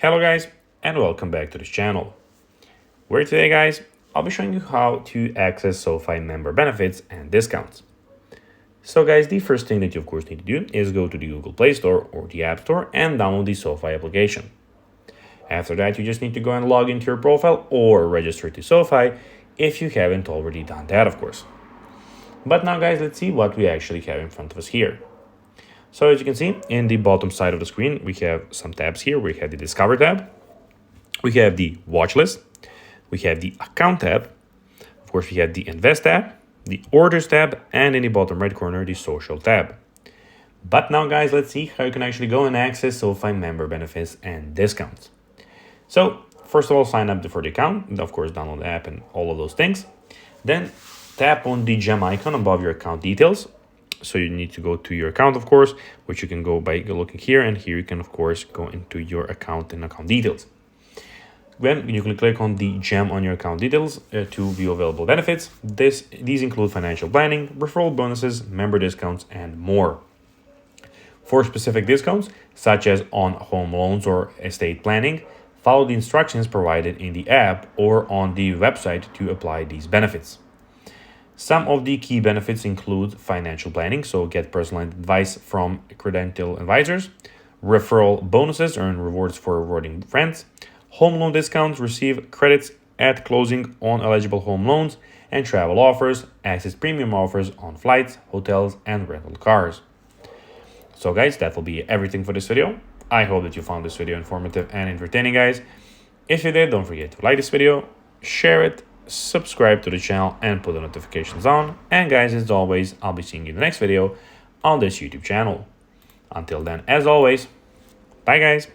Hello guys, and welcome back to this channel. Where today guys, I'll be showing you how to access SoFi member benefits and discounts. So guys, the first thing that you of course need to do is go to the Google Play Store or the App Store and download the SoFi application. After that, you just need to go and log into your profile or register to SoFi if you haven't already done that, of course. But now guys, let's see what we actually have in front of us here. So as you can see, in the bottom side of the screen, we have some tabs here. We have the Discover tab, we have the Watch List, we have the Account tab, of course we have the Invest tab, the Orders tab, and in the bottom right corner, the Social tab. But now guys, let's see how you can actually go and access SoFi member benefits and discounts. So first of all, sign up for the account, and of course download the app and all of those things. Then tap on the gem icon above your account details. So you need to go to your account, of course, which you can go by looking here, and here you can of course go into your account and account details. Then you can click on the gem on your account details to view available benefits. These include financial planning, referral bonuses, member discounts, and more. For specific discounts, such as on home loans or estate planning, follow the instructions provided in the app or on the website to apply these benefits. Some of the key benefits include financial planning, so get personalized advice from credentialed advisors, referral bonuses, earn rewards for rewarding friends, home loan discounts, receive credits at closing on eligible home loans, and travel offers, access premium offers on flights, hotels, and rental cars. So guys, that will be everything for this video. I hope that you found this video informative and entertaining, guys. If you did, don't forget to like this video, share it, subscribe to the channel, and put the notifications on. And guys, as always, I'll be seeing you in the next video on this YouTube channel. Until then, as always, bye guys.